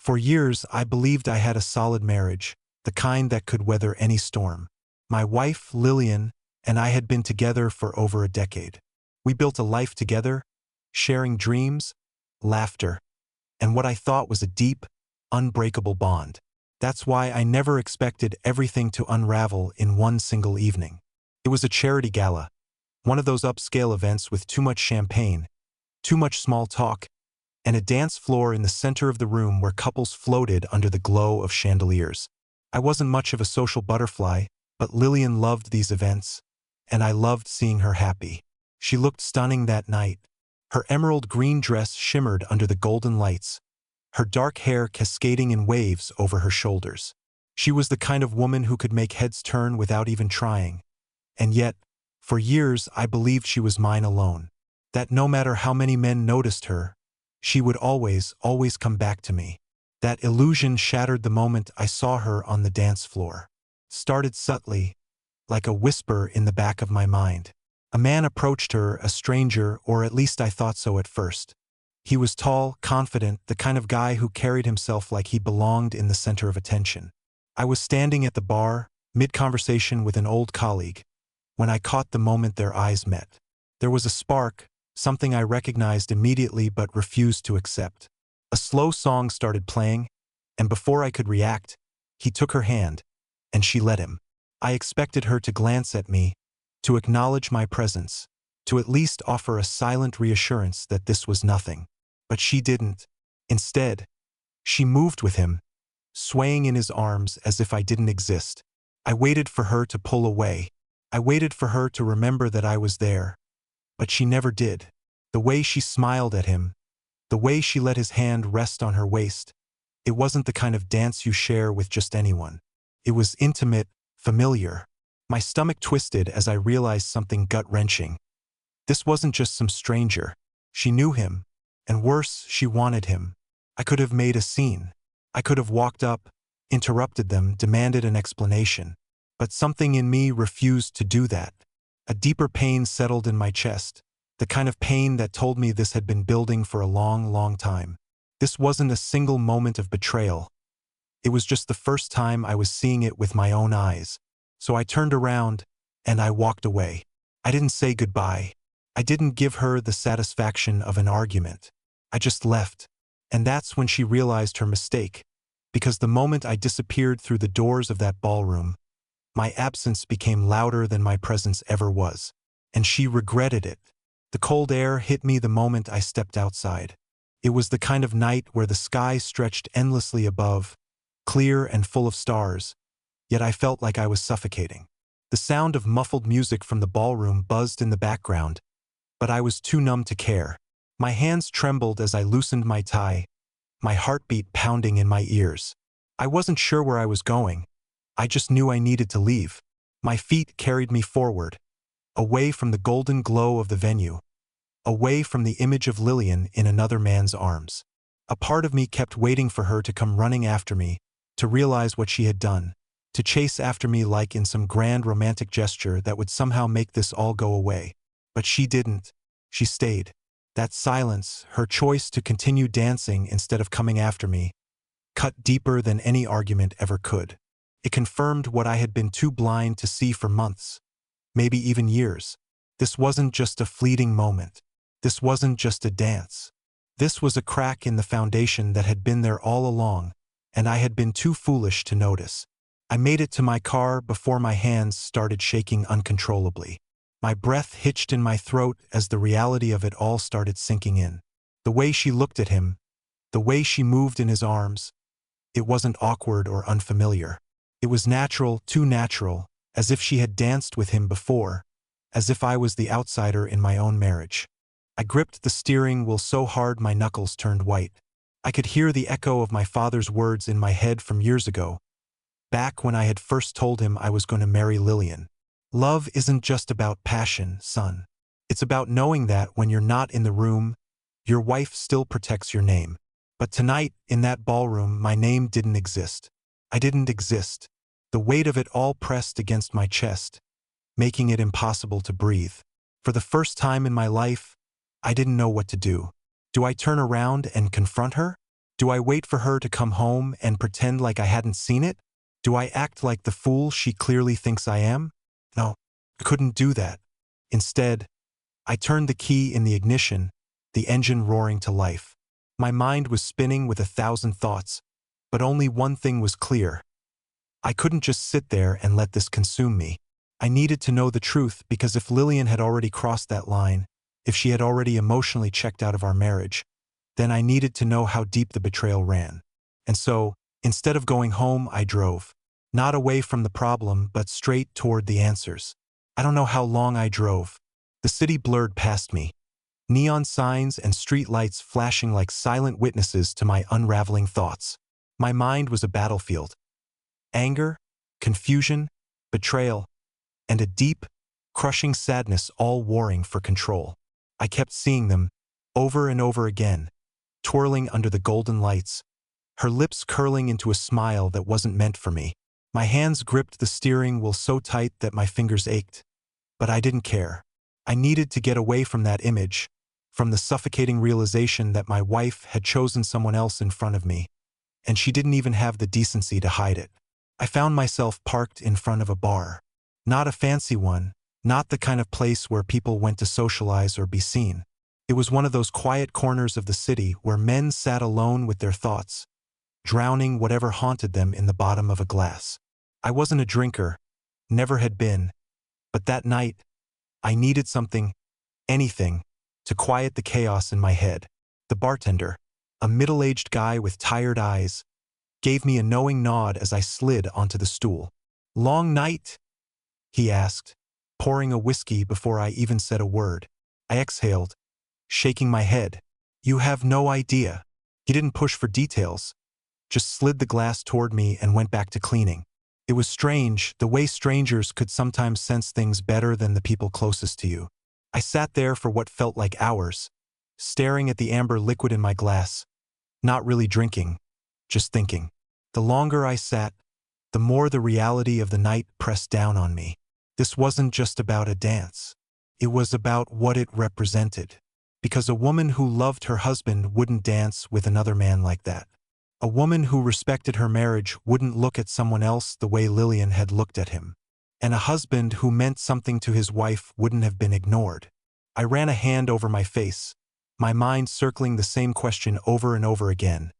For years, I believed I had a solid marriage, the kind that could weather any storm. My wife, Lillian, and I had been together for over a decade. We built a life together, sharing dreams, laughter, and what I thought was a deep, unbreakable bond. That's why I never expected everything to unravel in one single evening. It was a charity gala, one of those upscale events with too much champagne, too much small talk, and a dance floor in the center of the room where couples floated under the glow of chandeliers. I wasn't much of a social butterfly, but Lillian loved these events, and I loved seeing her happy. She looked stunning that night. Her emerald green dress shimmered under the golden lights, her dark hair cascading in waves over her shoulders. She was the kind of woman who could make heads turn without even trying. And yet, for years I believed she was mine alone. That no matter how many men noticed her, she would always come back to me. That illusion shattered the moment I saw her on the dance floor. Started subtly, like a whisper in the back of my mind. A man approached her, a stranger, or at least I thought so at first. He was tall, confident, the kind of guy who carried himself like he belonged in the center of attention. I was standing at the bar, mid-conversation with an old colleague, when I caught the moment their eyes met. There was a spark, something I recognized immediately but refused to accept. A slow song started playing, and before I could react, he took her hand, and she let him. I expected her to glance at me, to acknowledge my presence, to at least offer a silent reassurance that this was nothing. But she didn't. Instead, she moved with him, swaying in his arms as if I didn't exist. I waited for her to pull away. I waited for her to remember that I was there. But she never did. The way she smiled at him, the way she let his hand rest on her waist, it wasn't the kind of dance you share with just anyone. It was intimate, familiar. My stomach twisted as I realized something gut-wrenching. This wasn't just some stranger. She knew him, and worse, she wanted him. I could have made a scene. I could have walked up, interrupted them, demanded an explanation. But something in me refused to do that. A deeper pain settled in my chest, the kind of pain that told me this had been building for a long, long time. This wasn't a single moment of betrayal. It was just the first time I was seeing it with my own eyes. So I turned around, and I walked away. I didn't say goodbye. I didn't give her the satisfaction of an argument. I just left. And that's when she realized her mistake, because the moment I disappeared through the doors of that ballroom, my absence became louder than my presence ever was. And she regretted it. The cold air hit me the moment I stepped outside. It was the kind of night where the sky stretched endlessly above, clear and full of stars, yet I felt like I was suffocating. The sound of muffled music from the ballroom buzzed in the background, but I was too numb to care. My hands trembled as I loosened my tie, my heartbeat pounding in my ears. I wasn't sure where I was going. I just knew I needed to leave. My feet carried me forward, away from the golden glow of the venue, away from the image of Lillian in another man's arms. A part of me kept waiting for her to come running after me, to realize what she had done, to chase after me like in some grand romantic gesture that would somehow make this all go away. But she didn't. She stayed. That silence, her choice to continue dancing instead of coming after me, cut deeper than any argument ever could. It confirmed what I had been too blind to see for months, maybe even years. This wasn't just a fleeting moment. This wasn't just a dance. This was a crack in the foundation that had been there all along, and I had been too foolish to notice. I made it to my car before my hands started shaking uncontrollably. My breath hitched in my throat as the reality of it all started sinking in. The way she looked at him, the way she moved in his arms, it wasn't awkward or unfamiliar. It was natural, too natural, as if she had danced with him before, as if I was the outsider in my own marriage. I gripped the steering wheel so hard my knuckles turned white. I could hear the echo of my father's words in my head from years ago, back when I had first told him I was going to marry Lillian. Love isn't just about passion, son. It's about knowing that when you're not in the room, your wife still protects your name. But tonight, in that ballroom, my name didn't exist. I didn't exist. The weight of it all pressed against my chest, making it impossible to breathe. For the first time in my life, I didn't know what to do. Do I turn around and confront her? Do I wait for her to come home and pretend like I hadn't seen it? Do I act like the fool she clearly thinks I am? No, I couldn't do that. Instead, I turned the key in the ignition, the engine roaring to life. My mind was spinning with 1,000 thoughts, but only one thing was clear. I couldn't just sit there and let this consume me. I needed to know the truth because if Lillian had already crossed that line, if she had already emotionally checked out of our marriage, then I needed to know how deep the betrayal ran. And so, instead of going home, I drove. Not away from the problem, but straight toward the answers. I don't know how long I drove. The city blurred past me. Neon signs and street lights flashing like silent witnesses to my unraveling thoughts. My mind was a battlefield. Anger, confusion, betrayal, and a deep, crushing sadness all warring for control. I kept seeing them, over and over again, twirling under the golden lights, her lips curling into a smile that wasn't meant for me. My hands gripped the steering wheel so tight that my fingers ached. But I didn't care. I needed to get away from that image, from the suffocating realization that my wife had chosen someone else in front of me, and she didn't even have the decency to hide it. I found myself parked in front of a bar. Not a fancy one, not the kind of place where people went to socialize or be seen. It was one of those quiet corners of the city where men sat alone with their thoughts, drowning whatever haunted them in the bottom of a glass. I wasn't a drinker, never had been, but that night, I needed something, anything, to quiet the chaos in my head. The bartender, a middle-aged guy with tired eyes, gave me a knowing nod as I slid onto the stool. "Long night?" he asked, pouring a whiskey before I even said a word. I exhaled, shaking my head. "You have no idea." He didn't push for details, just slid the glass toward me and went back to cleaning. It was strange, the way strangers could sometimes sense things better than the people closest to you. I sat there for what felt like hours, staring at the amber liquid in my glass, not really drinking, just thinking. The longer I sat, the more the reality of the night pressed down on me. This wasn't just about a dance. It was about what it represented. Because a woman who loved her husband wouldn't dance with another man like that. A woman who respected her marriage wouldn't look at someone else the way Lillian had looked at him. And a husband who meant something to his wife wouldn't have been ignored. I ran a hand over my face, my mind circling the same question over and over again.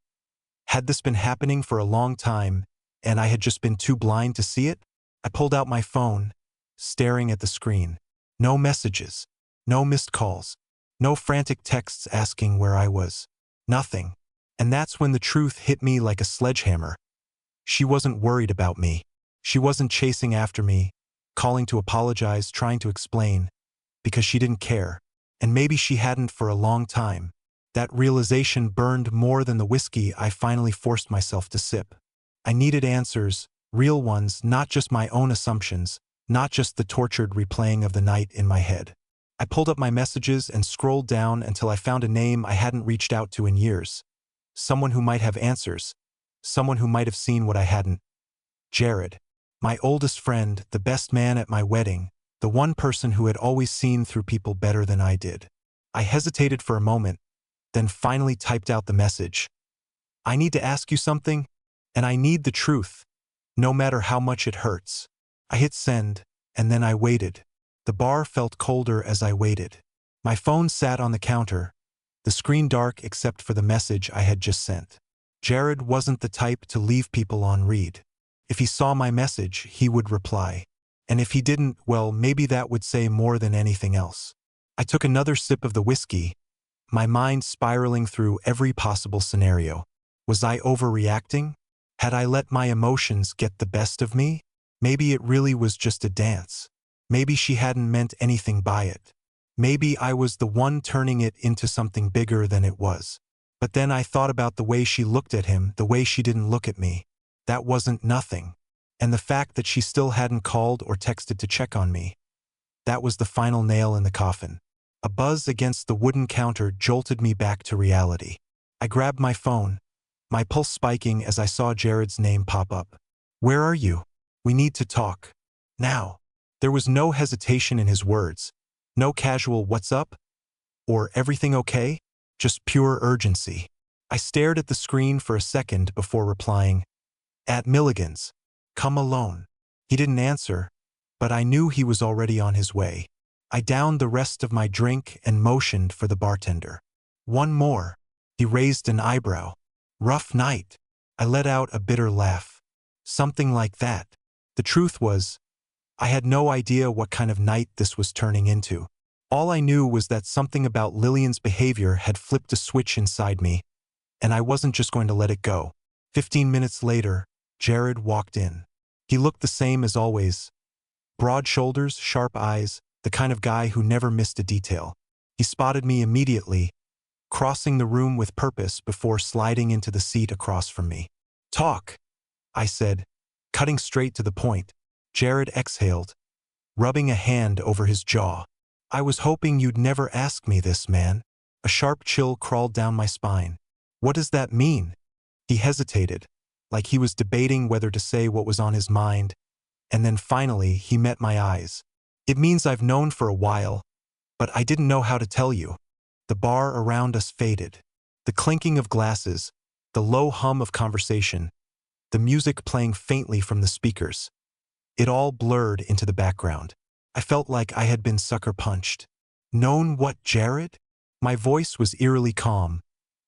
Had this been happening for a long time, and I had just been too blind to see it? I pulled out my phone, staring at the screen. No messages, no missed calls, no frantic texts asking where I was. Nothing. And that's when the truth hit me like a sledgehammer. She wasn't worried about me. She wasn't chasing after me, calling to apologize, trying to explain, because she didn't care. And maybe she hadn't for a long time. That realization burned more than the whiskey I finally forced myself to sip. I needed answers, real ones, not just my own assumptions, not just the tortured replaying of the night in my head. I pulled up my messages and scrolled down until I found a name I hadn't reached out to in years. Someone who might have answers. Someone who might have seen what I hadn't. Jared. My oldest friend, the best man at my wedding, the one person who had always seen through people better than I did. I hesitated for a moment, then finally typed out the message. "I need to ask you something, and I need the truth, no matter how much it hurts." I hit send, and then I waited. The bar felt colder as I waited. My phone sat on the counter, the screen dark except for the message I had just sent. Jared wasn't the type to leave people on read. If he saw my message, he would reply. And if he didn't, well, maybe that would say more than anything else. I took another sip of the whiskey, my mind spiraling through every possible scenario. Was I overreacting? Had I let my emotions get the best of me? Maybe it really was just a dance. Maybe she hadn't meant anything by it. Maybe I was the one turning it into something bigger than it was. But then I thought about the way she looked at him, the way she didn't look at me. That wasn't nothing. And the fact that she still hadn't called or texted to check on me. That was the final nail in the coffin. A buzz against the wooden counter jolted me back to reality. I grabbed my phone, my pulse spiking as I saw Jared's name pop up. "Where are you? We need to talk. Now." There was no hesitation in his words. No casual "what's up?" or "everything okay?" Just pure urgency. I stared at the screen for a second before replying, "At Milligan's. Come alone." He didn't answer, but I knew he was already on his way. I downed the rest of my drink and motioned for the bartender. "One more." He raised an eyebrow. "Rough night." I let out a bitter laugh. Something like that. The truth was, I had no idea what kind of night this was turning into. All I knew was that something about Lillian's behavior had flipped a switch inside me, and I wasn't just going to let it go. 15 minutes later, Jared walked in. He looked the same as always. Broad shoulders, sharp eyes, the kind of guy who never missed a detail. He spotted me immediately, crossing the room with purpose before sliding into the seat across from me. "Talk," I said, cutting straight to the point. Jared exhaled, rubbing a hand over his jaw. "I was hoping you'd never ask me this, man." A sharp chill crawled down my spine. "What does that mean?" He hesitated, like he was debating whether to say what was on his mind, and then finally he met my eyes. "It means I've known for a while, but I didn't know how to tell you." The bar around us faded. The clinking of glasses, the low hum of conversation, the music playing faintly from the speakers. It all blurred into the background. I felt like I had been sucker punched. "Known what, Jared?" My voice was eerily calm,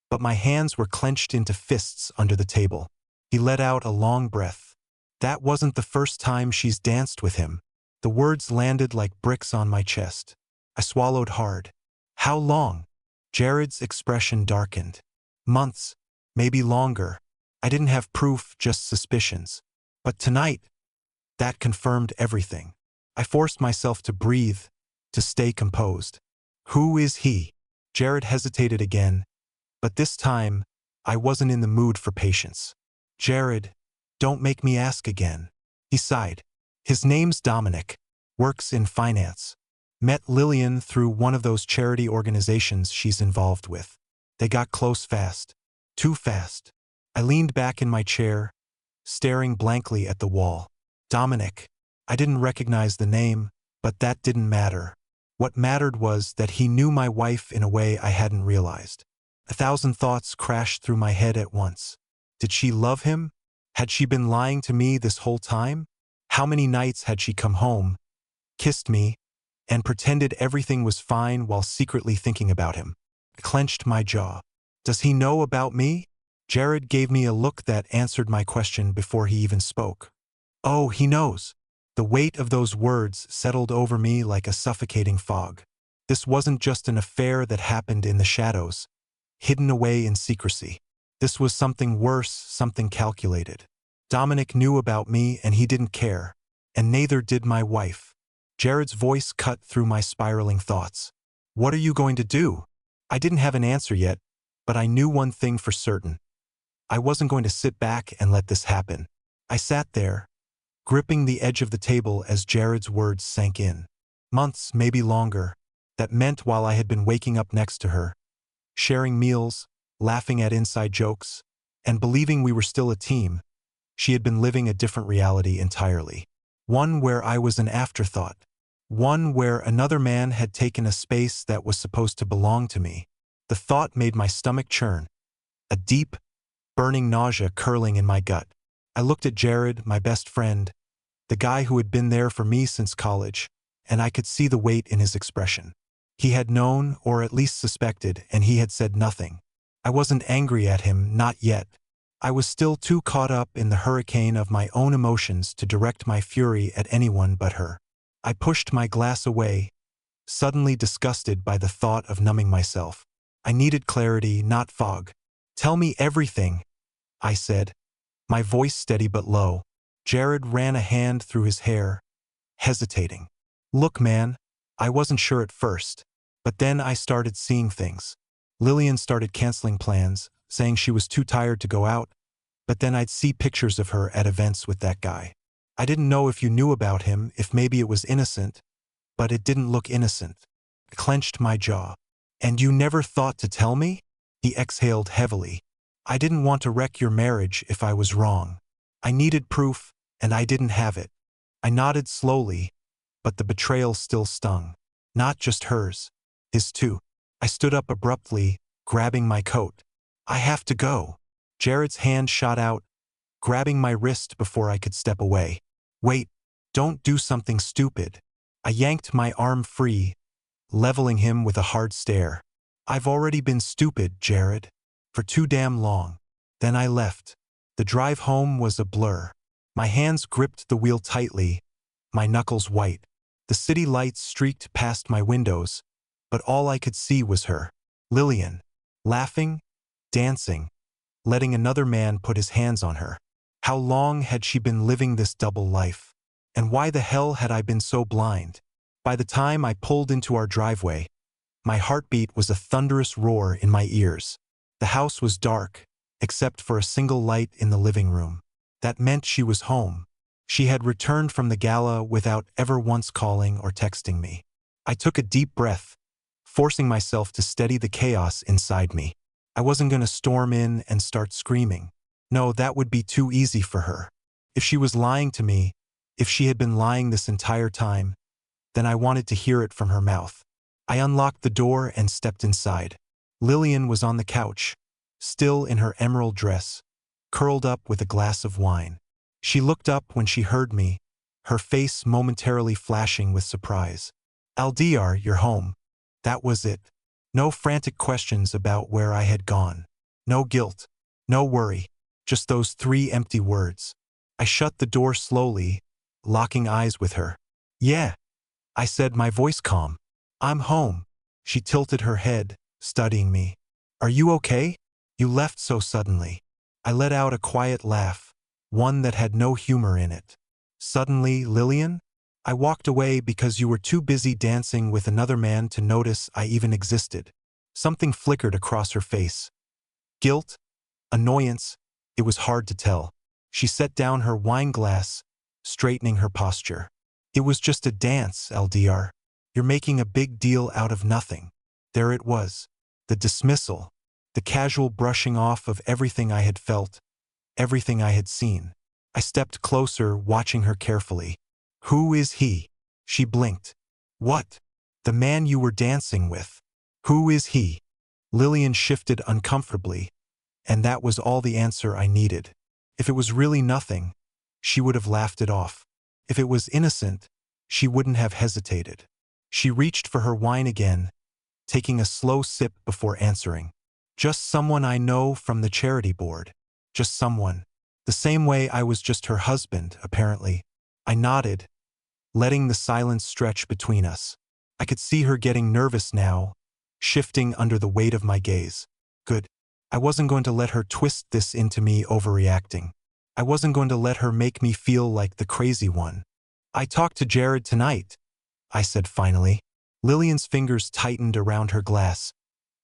but my hands were clenched into fists under the table. He let out a long breath. "That wasn't the first time she's danced with him." The words landed like bricks on my chest. I swallowed hard. "How long?" Jared's expression darkened. "Months, maybe longer." I didn't have proof, just suspicions. But tonight, that confirmed everything. I forced myself to breathe, to stay composed. "Who is he?" Jared hesitated again, but this time, I wasn't in the mood for patience. "Jared, don't make me ask again." He sighed. "His name's Dominic. Works in finance. Met Lillian through one of those charity organizations she's involved with. They got close fast. Too fast." I leaned back in my chair, staring blankly at the wall. Dominic. I didn't recognize the name, but that didn't matter. What mattered was that he knew my wife in a way I hadn't realized. 1,000 thoughts crashed through my head at once. Did she love him? Had she been lying to me this whole time? How many nights had she come home, kissed me, and pretended everything was fine while secretly thinking about him? I clenched my jaw. Does he know about me? Jared gave me a look that answered my question before he even spoke. "Oh, he knows." The weight of those words settled over me like a suffocating fog. This wasn't just an affair that happened in the shadows, hidden away in secrecy. This was something worse, something calculated. Dominic knew about me and he didn't care, and neither did my wife. Jared's voice cut through my spiraling thoughts. "What are you going to do?" I didn't have an answer yet, but I knew one thing for certain. I wasn't going to sit back and let this happen. I sat there, gripping the edge of the table as Jared's words sank in. Months, maybe longer. That meant while I had been waking up next to her, sharing meals, laughing at inside jokes, and believing we were still a team, she had been living a different reality entirely. One where I was an afterthought. One where another man had taken a space that was supposed to belong to me. The thought made my stomach churn, a deep, burning nausea curling in my gut. I looked at Jared, my best friend, the guy who had been there for me since college, and I could see the weight in his expression. He had known, or at least suspected, and he had said nothing. I wasn't angry at him, not yet. I was still too caught up in the hurricane of my own emotions to direct my fury at anyone but her. I pushed my glass away, suddenly disgusted by the thought of numbing myself. I needed clarity, not fog. "Tell me everything," I said, my voice steady but low. Jared ran a hand through his hair, hesitating. "Look, man, I wasn't sure at first, but then I started seeing things. Lillian started canceling plans, saying she was too tired to go out, but then I'd see pictures of her at events with that guy. I didn't know if you knew about him, if maybe it was innocent, but it didn't look innocent." I clenched my jaw. "And you never thought to tell me?" He exhaled heavily. "I didn't want to wreck your marriage if I was wrong. I needed proof, and I didn't have it." I nodded slowly, but the betrayal still stung. Not just hers, his too. I stood up abruptly, grabbing my coat. I have to go. Jared's hand shot out, grabbing my wrist before I could step away. Wait, don't do something stupid. I yanked my arm free, leveling him with a hard stare. I've already been stupid, Jared. For too damn long. Then I left. The drive home was a blur. My hands gripped the wheel tightly, my knuckles white. The city lights streaked past my windows, but all I could see was her. Lillian. Laughing, dancing, letting another man put his hands on her. How long had she been living this double life? And why the hell had I been so blind? By the time I pulled into our driveway, my heartbeat was a thunderous roar in my ears. The house was dark, except for a single light in the living room. That meant she was home. She had returned from the gala without ever once calling or texting me. I took a deep breath, forcing myself to steady the chaos inside me. I wasn't going to storm in and start screaming. No, that would be too easy for her. If she was lying to me, if she had been lying this entire time, then I wanted to hear it from her mouth. I unlocked the door and stepped inside. Lillian was on the couch, still in her emerald dress, curled up with a glass of wine. She looked up when she heard me, her face momentarily flashing with surprise. Aldri, you're home. That was it. No frantic questions about where I had gone. No guilt. No worry. Just those 3 empty words. I shut the door slowly, locking eyes with her. Yeah, I said, my voice calm. I'm home. She tilted her head, studying me. Are you okay? You left so suddenly. I let out a quiet laugh, one that had no humor in it. Suddenly, Lillian? I walked away because you were too busy dancing with another man to notice I even existed. Something flickered across her face. Guilt? Annoyance? It was hard to tell. She set down her wine glass, straightening her posture. It was just a dance, Aldri. You're making a big deal out of nothing. There it was. The dismissal. The casual brushing off of everything I had felt, everything I had seen. I stepped closer, watching her carefully. Who is he? She blinked. What? The man you were dancing with. Who is he? Lillian shifted uncomfortably, and that was all the answer I needed. If it was really nothing, she would have laughed it off. If it was innocent, she wouldn't have hesitated. She reached for her wine again, taking a slow sip before answering. Just someone I know from the charity board. Just someone. The same way I was just her husband, apparently. I nodded, letting the silence stretch between us. I could see her getting nervous now, shifting under the weight of my gaze. Good. I wasn't going to let her twist this into me overreacting. I wasn't going to let her make me feel like the crazy one. I talked to Jared tonight, I said finally. Lillian's fingers tightened around her glass,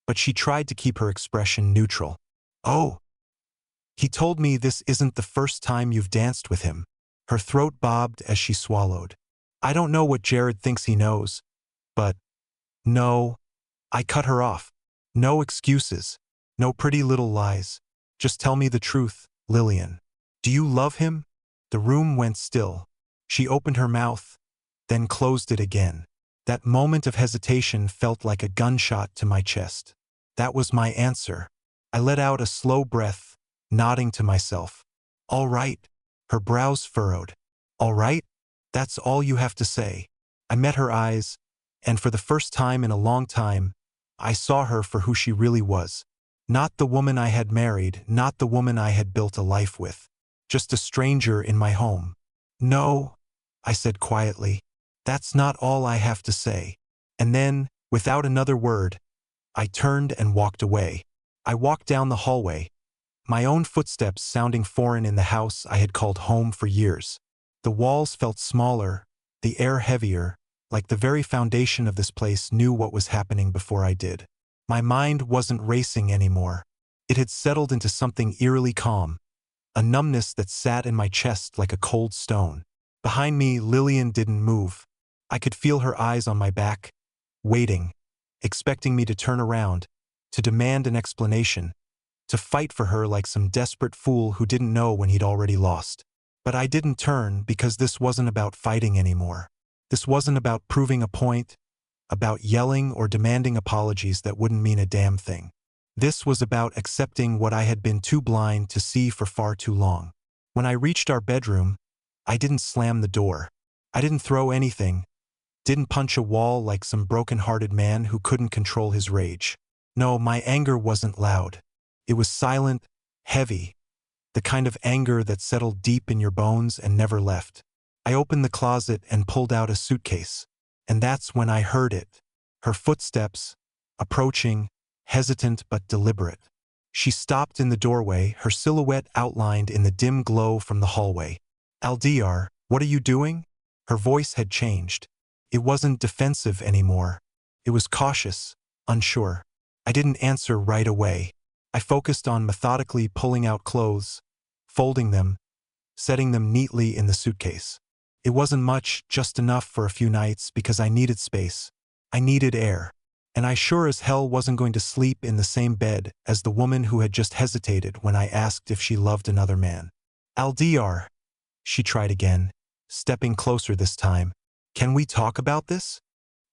but she tried to keep her expression neutral. Oh. He told me this isn't the first time you've danced with him. Her throat bobbed as she swallowed. I don't know what Jared thinks he knows, but no. I cut her off. No excuses. No pretty little lies. Just tell me the truth, Lillian. Do you love him? The room went still. She opened her mouth, then closed it again. That moment of hesitation felt like a gunshot to my chest. That was my answer. I let out a slow breath, nodding to myself. All right. Her brows furrowed. All right? That's all you have to say. I met her eyes, and for the first time in a long time, I saw her for who she really was. Not the woman I had married, not the woman I had built a life with. Just a stranger in my home. No, I said quietly. That's not all I have to say. And then, without another word, I turned and walked away. I walked down the hallway, my own footsteps sounding foreign in the house I had called home for years. The walls felt smaller, the air heavier, like the very foundation of this place knew what was happening before I did. My mind wasn't racing anymore. It had settled into something eerily calm, a numbness that sat in my chest like a cold stone. Behind me, Lillian didn't move. I could feel her eyes on my back, waiting, expecting me to turn around, to demand an explanation, to fight for her like some desperate fool who didn't know when he'd already lost. But I didn't turn because this wasn't about fighting anymore. This wasn't about proving a point, about yelling or demanding apologies that wouldn't mean a damn thing. This was about accepting what I had been too blind to see for far too long. When I reached our bedroom, I didn't slam the door. I didn't throw anything, didn't punch a wall like some broken-hearted man who couldn't control his rage. No, my anger wasn't loud. It was silent, heavy, the kind of anger that settled deep in your bones and never left. I opened the closet and pulled out a suitcase. And that's when I heard it. Her footsteps, approaching, hesitant but deliberate. She stopped in the doorway, her silhouette outlined in the dim glow from the hallway. Aldri, what are you doing? Her voice had changed. It wasn't defensive anymore. It was cautious, unsure. I didn't answer right away. I focused on methodically pulling out clothes, folding them, setting them neatly in the suitcase. It wasn't much, just enough for a few nights because I needed space. I needed air. And I sure as hell wasn't going to sleep in the same bed as the woman who had just hesitated when I asked if she loved another man. Aldri, she tried again, stepping closer this time. Can we talk about this?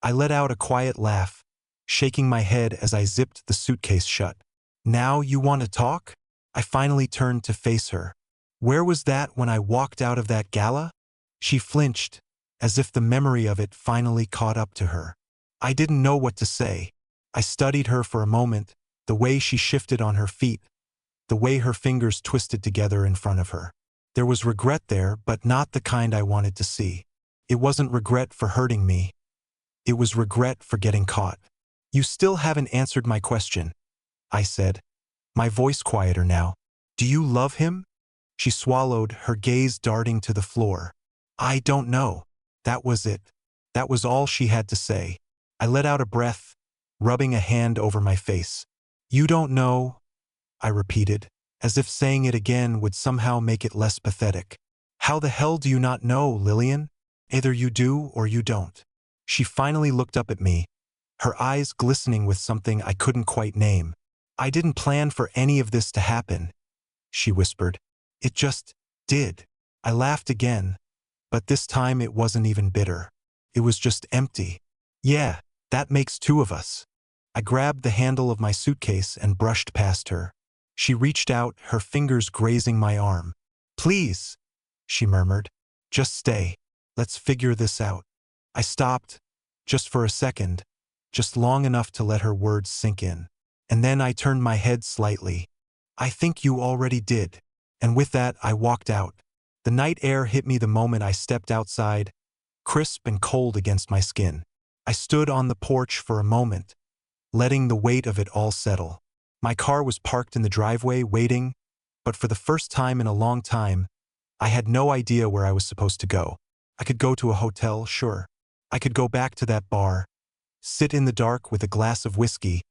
I let out a quiet laugh, shaking my head as I zipped the suitcase shut. Now you want to talk? I finally turned to face her. Where was that when I walked out of that gala? She flinched, as if the memory of it finally caught up to her. I didn't know what to say. I studied her for a moment, the way she shifted on her feet, the way her fingers twisted together in front of her. There was regret there, but not the kind I wanted to see. It wasn't regret for hurting me. It was regret for getting caught. You still haven't answered my question, I said, my voice quieter now. Do you love him? She swallowed, her gaze darting to the floor. I don't know. That was it. That was all she had to say. I let out a breath, rubbing a hand over my face. You don't know, I repeated, as if saying it again would somehow make it less pathetic. How the hell do you not know, Lillian? Either you do or you don't. She finally looked up at me, her eyes glistening with something I couldn't quite name. I didn't plan for any of this to happen, she whispered. It just did. I laughed again, but this time it wasn't even bitter. It was just empty. Yeah, that makes two of us. I grabbed the handle of my suitcase and brushed past her. She reached out, her fingers grazing my arm. Please, she murmured. Just stay. Let's figure this out. I stopped, just for a second, just long enough to let her words sink in. And then I turned my head slightly. I think you already did. And with that, I walked out. The night air hit me the moment I stepped outside, crisp and cold against my skin. I stood on the porch for a moment, letting the weight of it all settle. My car was parked in the driveway, waiting, but for the first time in a long time, I had no idea where I was supposed to go. I could go to a hotel, sure. I could go back to that bar, sit in the dark with a glass of whiskey,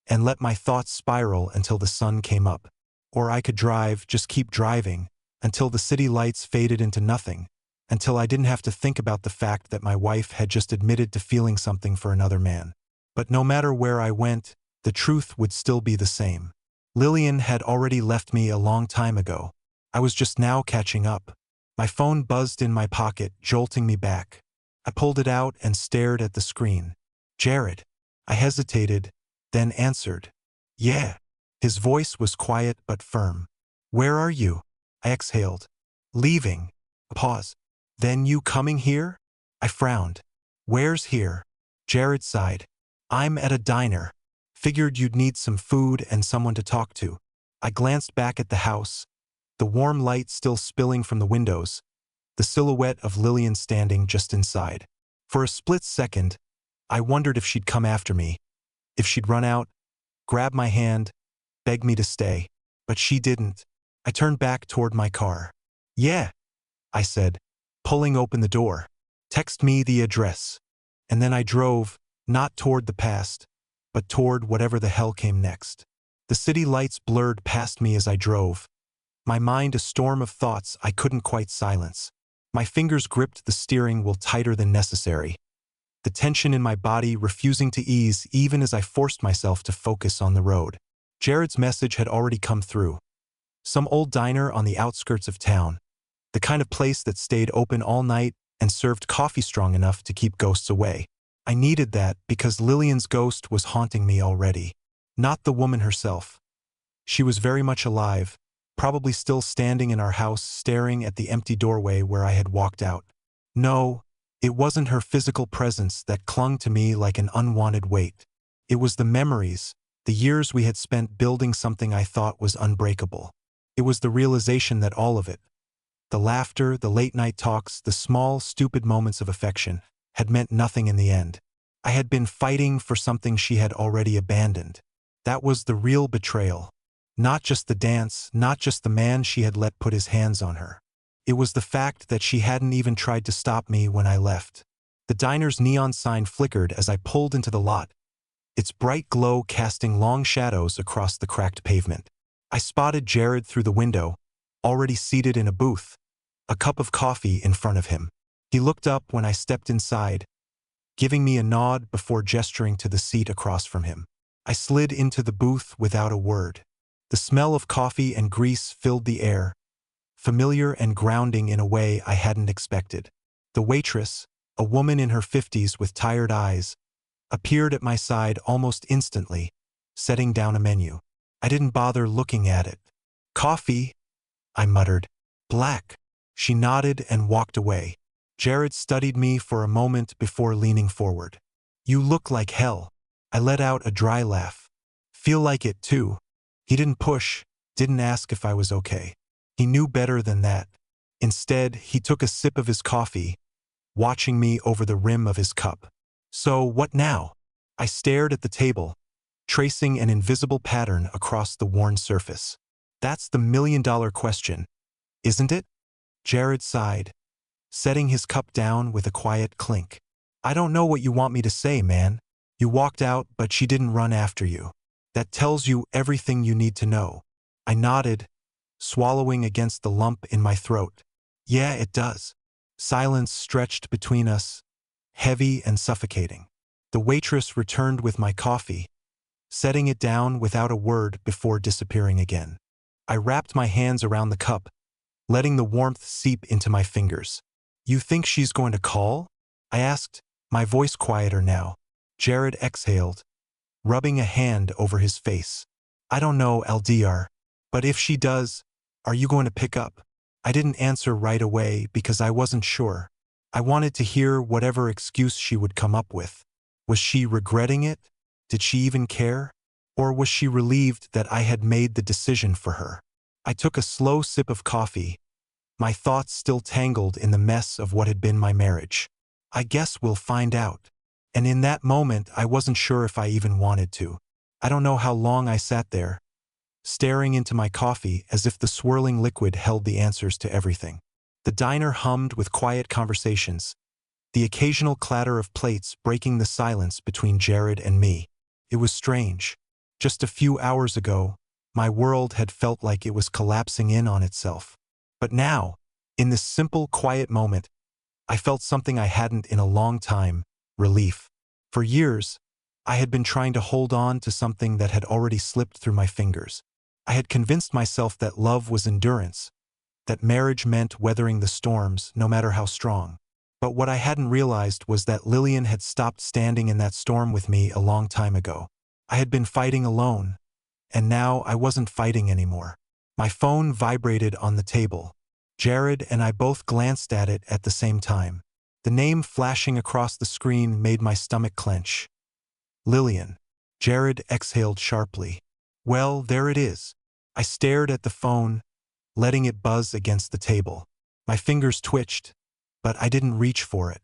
and let my thoughts spiral until the sun came up. Or I could drive, just keep driving, until the city lights faded into nothing, until I didn't have to think about the fact that my wife had just admitted to feeling something for another man. But no matter where I went, the truth would still be the same. Lillian had already left me a long time ago. I was just now catching up. My phone buzzed in my pocket, jolting me back. I pulled it out and stared at the screen. Jared. I hesitated, then answered. Yeah. His voice was quiet but firm. Where are you? I exhaled. Leaving. A pause. Then you coming here? I frowned. Where's here? Jared sighed. I'm at a diner. Figured you'd need some food and someone to talk to. I glanced back at the house, the warm light still spilling from the windows, the silhouette of Lillian standing just inside. For a split second, I wondered if she'd come after me, if she'd run out, grab my hand, beg me to stay. But she didn't. I turned back toward my car. Yeah, I said, pulling open the door. Text me the address. And then I drove, not toward the past, but toward whatever the hell came next. The city lights blurred past me as I drove, my mind a storm of thoughts I couldn't quite silence. My fingers gripped the steering wheel tighter than necessary, the tension in my body refusing to ease even as I forced myself to focus on the road. Jared's message had already come through. Some old diner on the outskirts of town, the kind of place that stayed open all night and served coffee strong enough to keep ghosts away. I needed that because Lillian's ghost was haunting me already. Not the woman herself. She was very much alive, probably still standing in our house staring at the empty doorway where I had walked out. No, it wasn't her physical presence that clung to me like an unwanted weight. It was the memories, the years we had spent building something I thought was unbreakable. It was the realization that all of it, the laughter, the late-night talks, the small, stupid moments of affection, had meant nothing in the end. I had been fighting for something she had already abandoned. That was the real betrayal. Not just the dance, not just the man she had let put his hands on her. It was the fact that she hadn't even tried to stop me when I left. The diner's neon sign flickered as I pulled into the lot, its bright glow casting long shadows across the cracked pavement. I spotted Jared through the window, already seated in a booth, a cup of coffee in front of him. He looked up when I stepped inside, giving me a nod before gesturing to the seat across from him. I slid into the booth without a word. The smell of coffee and grease filled the air, familiar and grounding in a way I hadn't expected. The waitress, a woman in her 50s with tired eyes, appeared at my side almost instantly, setting down a menu. I didn't bother looking at it. "Coffee," I muttered. "Black." She nodded and walked away. Jared studied me for a moment before leaning forward. "You look like hell." I let out a dry laugh. "Feel like it too." He didn't push, didn't ask if I was okay. He knew better than that. Instead, he took a sip of his coffee, watching me over the rim of his cup. "So, what now?" I stared at the table, tracing an invisible pattern across the worn surface. "That's the million-dollar question, isn't it?" Jared sighed, setting his cup down with a quiet clink. "I don't know what you want me to say, man. You walked out, but she didn't run after you. That tells you everything you need to know." I nodded, swallowing against the lump in my throat. "Yeah, it does." Silence stretched between us, heavy and suffocating. The waitress returned with my coffee, setting it down without a word before disappearing again. I wrapped my hands around the cup, letting the warmth seep into my fingers. "You think she's going to call?" I asked, my voice quieter now. Jared exhaled, rubbing a hand over his face. "I don't know, Aldri. But if she does, are you going to pick up?" I didn't answer right away because I wasn't sure. I wanted to hear whatever excuse she would come up with. Was she regretting it? Did she even care? Or was she relieved that I had made the decision for her? I took a slow sip of coffee, my thoughts still tangled in the mess of what had been my marriage. "I guess we'll find out." And in that moment, I wasn't sure if I even wanted to. I don't know how long I sat there, staring into my coffee as if the swirling liquid held the answers to everything. The diner hummed with quiet conversations, the occasional clatter of plates breaking the silence between Jared and me. It was strange. Just a few hours ago, my world had felt like it was collapsing in on itself. But now, in this simple, quiet moment, I felt something I hadn't in a long time: relief. For years, I had been trying to hold on to something that had already slipped through my fingers. I had convinced myself that love was endurance, that marriage meant weathering the storms, no matter how strong. But what I hadn't realized was that Lillian had stopped standing in that storm with me a long time ago. I had been fighting alone, and now I wasn't fighting anymore. My phone vibrated on the table. Jared and I both glanced at it at the same time. The name flashing across the screen made my stomach clench. "Lillian." Jared exhaled sharply. "Well, there it is." I stared at the phone, letting it buzz against the table. My fingers twitched, but I didn't reach for it.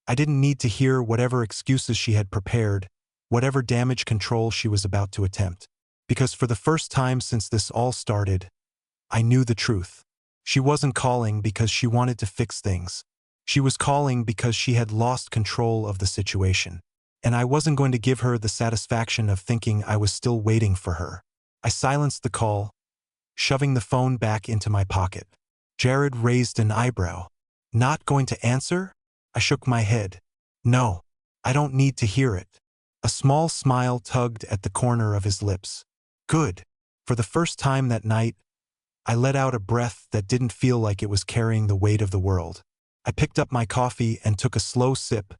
I didn't need to hear whatever excuses she had prepared, whatever damage control she was about to attempt. Because for the first time since this all started, I knew the truth. She wasn't calling because she wanted to fix things. She was calling because she had lost control of the situation. And I wasn't going to give her the satisfaction of thinking I was still waiting for her. I silenced the call, shoving the phone back into my pocket. Jared raised an eyebrow. "Not going to answer?" I shook my head. "No, I don't need to hear it." A small smile tugged at the corner of his lips. "Good." For the first time that night, I let out a breath that didn't feel like it was carrying the weight of the world. I picked up my coffee and took a slow sip,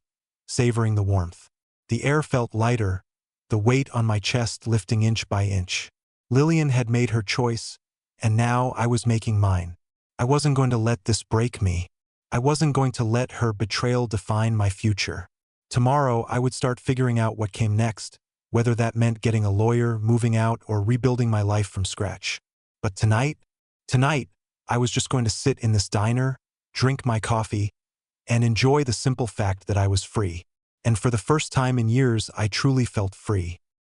savoring the warmth. The air felt lighter, the weight on my chest lifting inch by inch. Lillian had made her choice, and now I was making mine. I wasn't going to let this break me. I wasn't going to let her betrayal define my future. Tomorrow, I would start figuring out what came next, whether that meant getting a lawyer, moving out, or rebuilding my life from scratch. But tonight, I was just going to sit in this diner, drink my coffee, and enjoy the simple fact that I was free. And for the first time in years, I truly felt free.